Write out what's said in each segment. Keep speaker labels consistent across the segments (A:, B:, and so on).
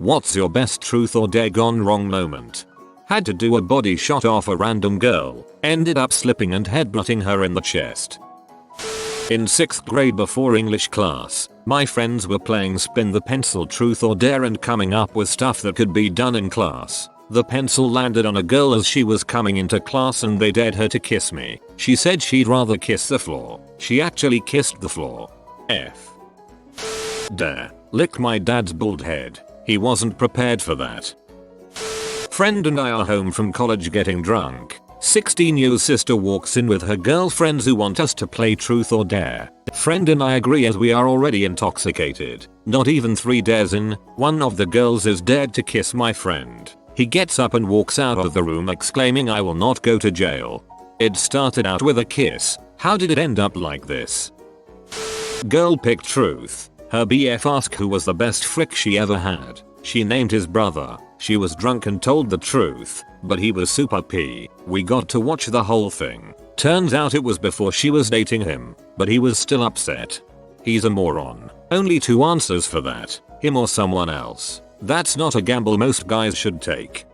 A: What's your best truth or dare gone wrong moment? Had to do a body shot off a random girl, ended up slipping and headbutting her in the chest. In 6th grade before English class, my friends were playing spin the pencil truth or dare and coming up with stuff that could be done in class. The pencil landed on a girl as she was coming into class and they dared her to kiss me. She said she'd rather kiss the floor. She actually kissed the floor. F. Dare. Lick my dad's bald head. He wasn't prepared for that. Friend and I are home from college getting drunk. 16-year sister walks in with her girlfriends who want us to play truth or dare. Friend and I agree as we are already intoxicated. Not even 3 dares in, one of the girls is dared to kiss my friend. He gets up and walks out of the room exclaiming, "I will not go to jail." It started out with a kiss. How did it end up like this? Girl picked truth. Her BF asked who was the best frick she ever had. She named his brother. She was drunk and told the truth, but he was super P. We got to watch the whole thing. Turns out it was before she was dating him, but he was still upset. He's a moron. Only 2 answers for that. Him or someone else. That's not a gamble most guys should take.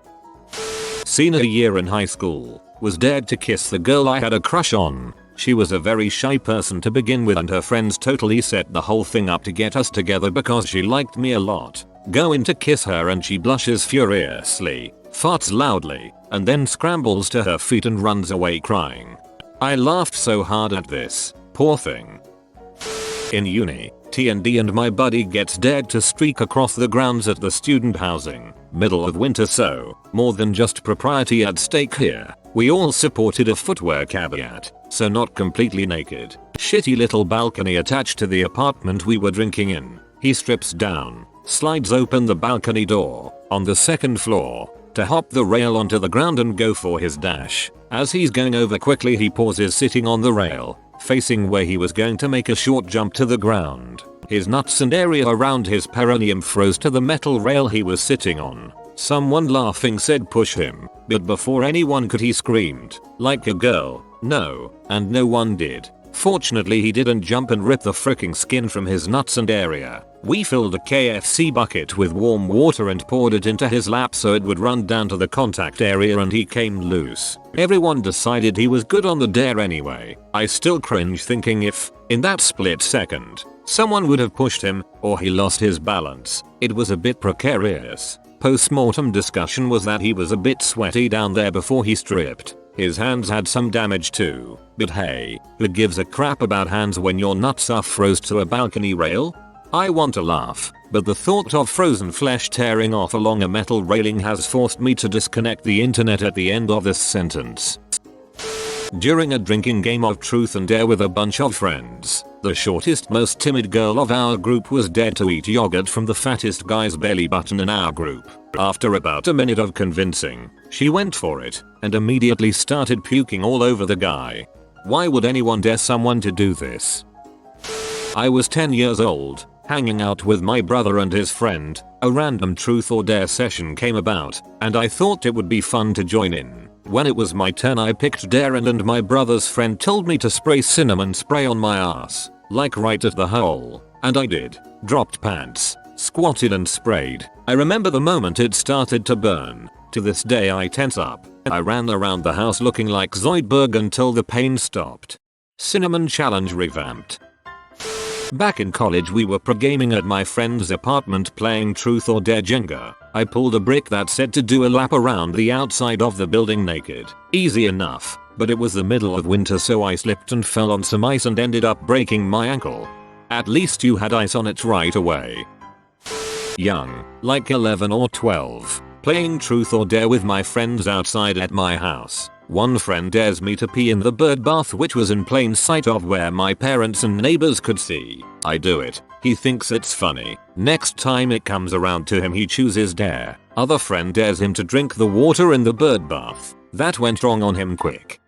A: Senior year in high school. Was dared to kiss the girl I had a crush on. She was a very shy person to begin with and her friends totally set the whole thing up to get us together because she liked me a lot. Go in to kiss her and she blushes furiously, farts loudly, and then scrambles to her feet and runs away crying. I laughed so hard at this. Poor thing. In uni, T&D and my buddy gets dared to streak across the grounds at the student housing. Middle of winter, so more than just propriety at stake here. We all supported a footwear caveat, so not completely naked. Shitty little balcony attached to the apartment we were drinking in. He strips down, slides open the balcony door on the 2nd floor to hop the rail onto the ground and go for his dash. As he's going over quickly, he pauses sitting on the rail, facing where he was going to make a short jump to the ground. His nuts and area around his perineum froze to the metal rail he was sitting on. Someone laughing said push him, but before anyone could he screamed, like a girl, no, and no one did. Fortunately he didn't jump and rip the fricking skin from his nuts and area. We filled a KFC bucket with warm water and poured it into his lap so it would run down to the contact area and he came loose. Everyone decided he was good on the dare anyway. I still cringe thinking if, in that split second, someone would have pushed him, or he lost his balance. It was a bit precarious. Post-mortem discussion was that he was a bit sweaty down there before he stripped. His hands had some damage too, but hey, who gives a crap about hands when your nuts are froze to a balcony rail? I want to laugh, but the thought of frozen flesh tearing off along a metal railing has forced me to disconnect the internet at the end of this sentence. During a drinking game of truth and dare with a bunch of friends, the shortest, most timid girl of our group was dared to eat yogurt from the fattest guy's belly button in our group. After about a minute of convincing, she went for it and immediately started puking all over the guy. Why would anyone dare someone to do this? I was 10 years old, hanging out with my brother and his friend. A random truth or dare session came about, and I thought it would be fun to join in. When it was my turn, I picked dare and my brother's friend told me to spray cinnamon spray on my ass, like right at the hole, and I did. Dropped pants, squatted and sprayed. I remember the moment it started to burn. To this day I tense up. I ran around the house looking like Zoidberg until the pain stopped. Cinnamon challenge revamped. Back in college we were pro-gaming at my friend's apartment playing truth or dare Jenga. I pulled a brick that said to do a lap around the outside of the building naked. Easy enough, but it was the middle of winter so I slipped and fell on some ice and ended up breaking my ankle. At least you had ice on it right away. Young, like 11 or 12, playing truth or dare with my friends outside at my house. One friend dares me to pee in the bird bath which was in plain sight of where my parents and neighbors could see. I do it. He thinks it's funny. Next time it comes around to him he chooses dare. Other friend dares him to drink the water in the bird bath. That went wrong on him quick.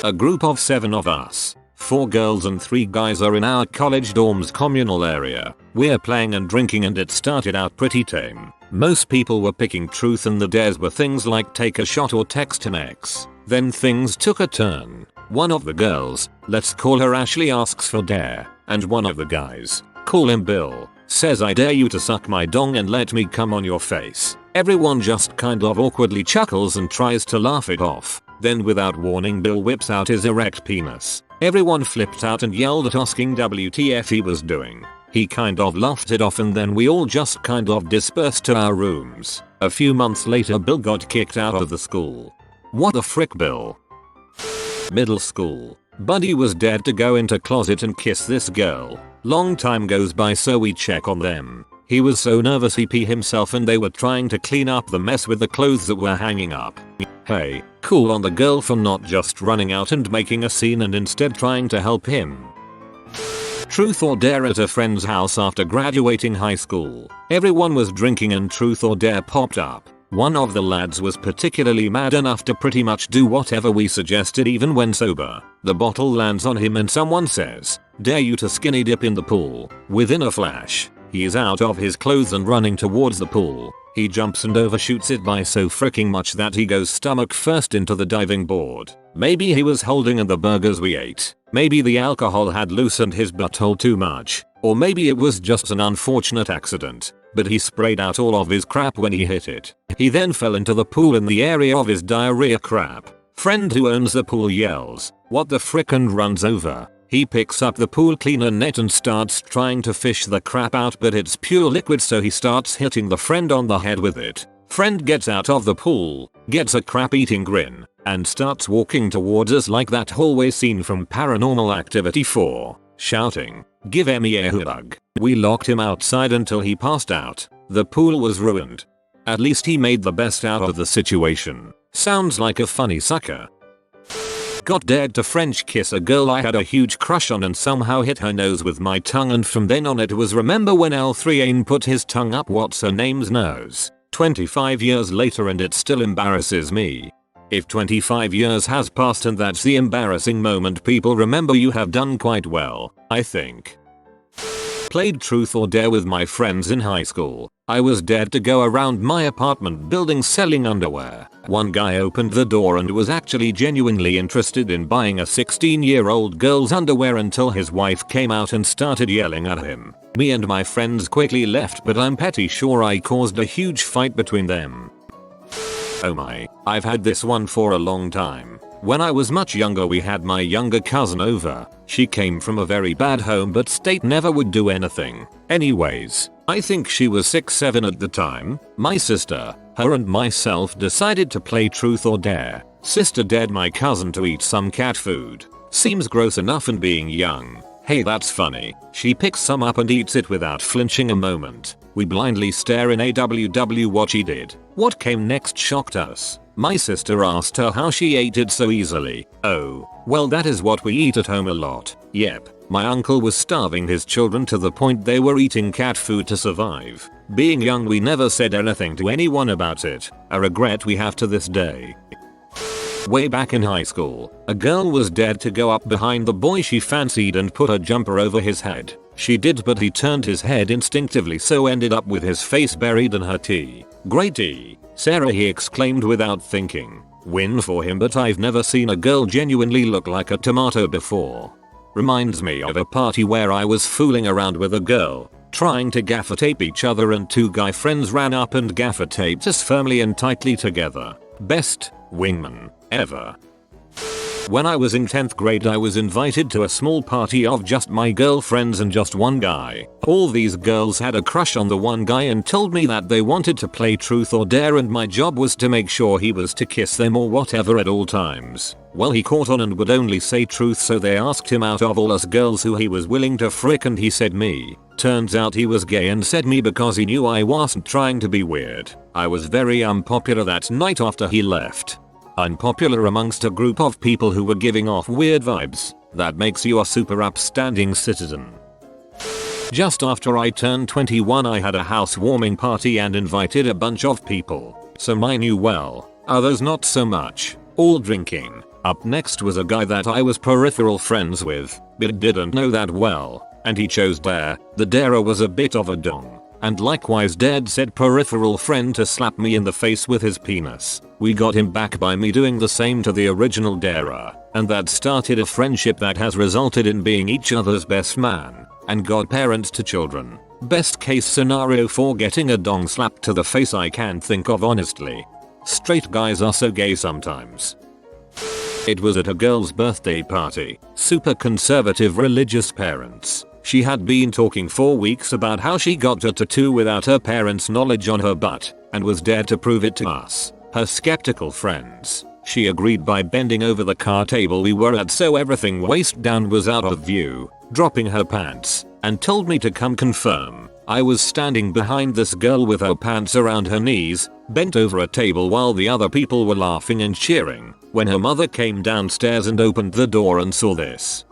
A: A group of 7 of us, 4 girls and 3 guys are in our college dorm's communal area. We're playing and drinking and it started out pretty tame. Most people were picking truth and the dares were things like take a shot or text an ex. Then things took a turn. One of the girls, let's call her Ashley, asks for dare, and one of the guys, call him Bill, says I dare you to suck my dong and let me come on your face. Everyone just kind of awkwardly chuckles and tries to laugh it off. Then without warning Bill whips out his erect penis. Everyone flipped out and yelled at asking WTF he was doing. He kind of laughed it off and then we all just kind of dispersed to our rooms. A few months later Bill got kicked out of the school. What the frick, Bill? Middle school. Buddy was dared to go into closet and kiss this girl. Long time goes by so we check on them. He was so nervous he pee himself and they were trying to clean up the mess with the clothes that were hanging up. Hey, cool on the girl for not just running out and making a scene and instead trying to help him. Truth or dare at a friend's house after graduating high school. Everyone was drinking and truth or dare popped up. One of the lads was particularly mad enough to pretty much do whatever we suggested even when sober. The bottle lands on him and someone says, "Dare you to skinny dip in the pool." Within a flash, he is out of his clothes and running towards the pool. He jumps and overshoots it by so freaking much that he goes stomach first into the diving board. Maybe he was holding in the burgers we ate. Maybe the alcohol had loosened his butthole too much. Or maybe it was just an unfortunate accident. But he sprayed out all of his crap when he hit it. He then fell into the pool in the area of his diarrhea crap. Friend who owns the pool yells, "What the frick?" and runs over. He picks up the pool cleaner net and starts trying to fish the crap out, but it's pure liquid, so he starts hitting the friend on the head with it. Friend gets out of the pool, gets a crap eating grin, and starts walking towards us like that hallway scene from Paranormal Activity 4, shouting, "Give me a hug." We locked him outside until he passed out. The pool was ruined. At least he made the best out of the situation. Sounds like a funny sucker. Got dared to French kiss a girl I had a huge crush on and somehow hit her nose with my tongue, and from then on it was remember when L3Ain put his tongue up what's her name's nose. 25 years later and it still embarrasses me. If 25 years has passed and that's the embarrassing moment people remember, you have done quite well, I think. Played truth or dare with my friends in high school. I was dared to go around my apartment building selling underwear. One guy opened the door and was actually genuinely interested in buying a 16-year-old girl's underwear until his wife came out and started yelling at him. Me and my friends quickly left, but I'm pretty sure I caused a huge fight between them. Oh my, I've had this one for a long time. When I was much younger we had my younger cousin over. She came from a very bad home but state never would do anything. Anyways, I think she was 6-7 at the time. My sister, her and myself decided to play truth or dare. Sister dared my cousin to eat some cat food. Seems gross enough and being young. Hey, that's funny. She picks some up and eats it without flinching a moment. We blindly stare in AWW what she did. What came next shocked us. My sister asked her how she ate it so easily. Oh, well that is what we eat at home a lot. Yep, my uncle was starving his children to the point they were eating cat food to survive. Being young we never said anything to anyone about it. A regret we have to this day. Way back in high school, a girl was dared to go up behind the boy she fancied and put a jumper over his head. She did, but he turned his head instinctively, so ended up with his face buried in her tea. Great tea, Sarah, he exclaimed without thinking. Win for him, but I've never seen a girl genuinely look like a tomato before. Reminds me of a party where I was fooling around with a girl, trying to gaffer tape each other, and two guy friends ran up and gaffer taped us firmly and tightly together. Best wingman ever. When I was in 10th grade I was invited to a small party of just my girlfriends and just one guy. All these girls had a crush on the one guy and told me that they wanted to play truth or dare, and my job was to make sure he was to kiss them or whatever at all times. Well, he caught on and would only say truth, so they asked him out of all us girls who he was willing to frick, and he said me. Turns out he was gay and said me because he knew I wasn't trying to be weird. I was very unpopular that night after he left. Unpopular amongst a group of people who were giving off weird vibes. That makes you a super upstanding citizen. Just after I turned 21 I had a housewarming party and invited a bunch of people. Some I knew well, others not so much, all drinking. Up next was a guy that I was peripheral friends with, but didn't know that well, and he chose dare. The darer was a bit of a dong. And likewise dared said peripheral friend to slap me in the face with his penis. We got him back by me doing the same to the original darer, and that started a friendship that has resulted in being each other's best man and godparents to children. Best case scenario for getting a dong slap to the face I can't think of honestly. Straight guys are so gay sometimes. It was at a girl's birthday party. Super conservative religious parents. She had been talking for weeks about how she got a tattoo without her parents' knowledge on her butt and was dared to prove it to us, her skeptical friends. She agreed by bending over the car table we were at so everything waist down was out of view, dropping her pants, and told me to come confirm. I was standing behind this girl with her pants around her knees, bent over a table while the other people were laughing and cheering, when her mother came downstairs and opened the door and saw this.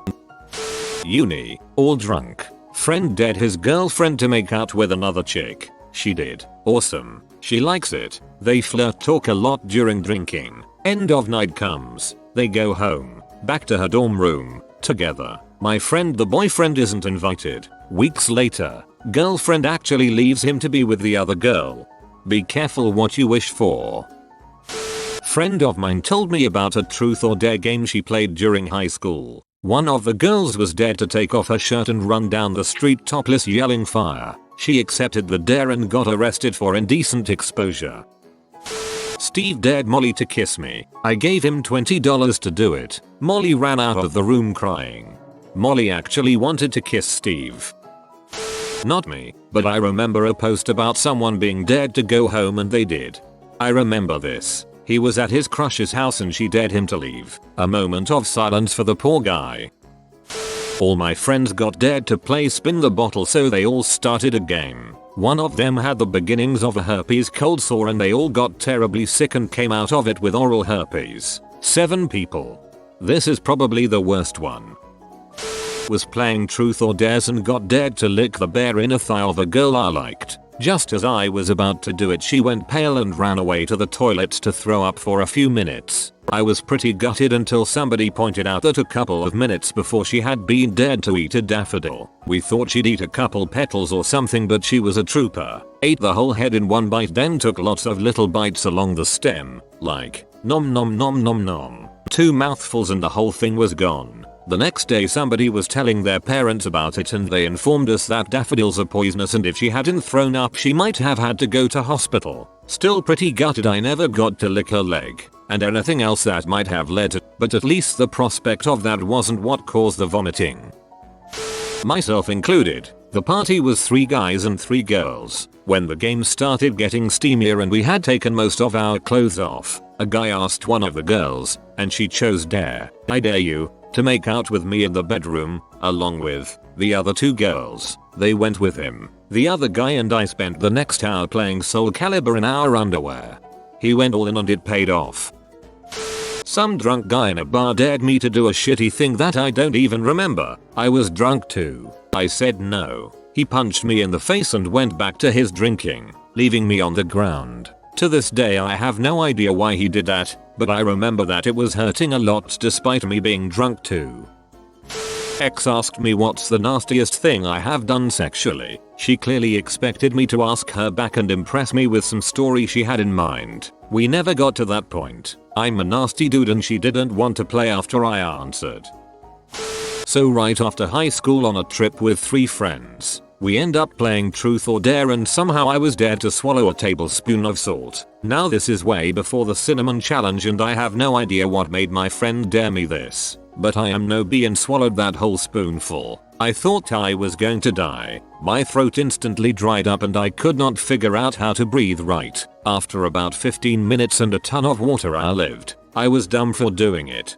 A: Uni, all drunk. Friend dared his girlfriend to make out with another chick. She did. Awesome. She likes it. They flirt, talk a lot during drinking. End of night comes. They go home. Back to her dorm room. Together. My friend the boyfriend isn't invited. Weeks later, girlfriend actually leaves him to be with the other girl. Be careful what you wish for. Friend of mine told me about a truth or dare game she played during high school. One of the girls was dared to take off her shirt and run down the street topless yelling fire. She accepted the dare and got arrested for indecent exposure. Steve dared Molly to kiss me. I gave him $20 to do it. Molly ran out of the room crying. Molly actually wanted to kiss Steve. Not me, but I remember a post about someone being dared to go home and they did. I remember this. He was at his crush's house and she dared him to leave. A moment of silence for the poor guy. All my friends got dared to play spin the bottle, so they all started a game. One of them had the beginnings of a herpes cold sore and they all got terribly sick and came out of it with oral herpes. 7 people. This is probably the worst one. Was playing truth or dares and got dared to lick the bare inner thigh of a girl I liked. Just as I was about to do it, she went pale and ran away to the toilets to throw up for a few minutes. I was pretty gutted until somebody pointed out that a couple of minutes before she had been dared to eat a daffodil. We thought she'd eat a couple petals or something, but she was a trooper. Ate the whole head in one bite, then took lots of little bites along the stem, like nom nom nom nom nom. 2 mouthfuls and the whole thing was gone. The next day somebody was telling their parents about it and they informed us that daffodils are poisonous and if she hadn't thrown up she might have had to go to hospital. Still pretty gutted I never got to lick her leg and anything else that might have led to, but at least the prospect of that wasn't what caused the vomiting. Myself included. The party was 3 guys and 3 girls. When the game started getting steamier and we had taken most of our clothes off, a guy asked one of the girls, and she chose dare. I dare you to make out with me in the bedroom, along with the other 2 girls. They went with him. The other guy and I spent the next hour playing Soul Calibur in our underwear. He went all in and it paid off. Some drunk guy in a bar dared me to do a shitty thing that I don't even remember. I was drunk too. I said no. He punched me in the face and went back to his drinking, leaving me on the ground. To this day I have no idea why he did that, but I remember that it was hurting a lot despite me being drunk too. Ex asked me what's the nastiest thing I have done sexually. She clearly expected me to ask her back and impress me with some story she had in mind. We never got to that point. I'm a nasty dude and she didn't want to play after I answered. So right after high school on a trip with 3 friends, we end up playing truth or dare and somehow I was dared to swallow a tablespoon of salt. Now this is way before the cinnamon challenge and I have no idea what made my friend dare me this. But I am no bee and swallowed that whole spoonful. I thought I was going to die. My throat instantly dried up and I could not figure out how to breathe right. After about 15 minutes and a ton of water I lived. I was dumb for doing it.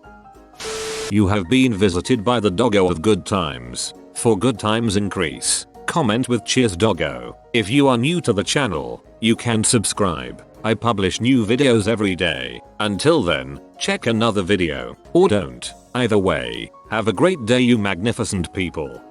A: You have been visited by the doggo of good times. For good times increase. Comment with cheers doggo. If you are new to the channel, you can subscribe. I publish new videos every day. Until then, check another video. Or don't. Either way, have a great day you magnificent people.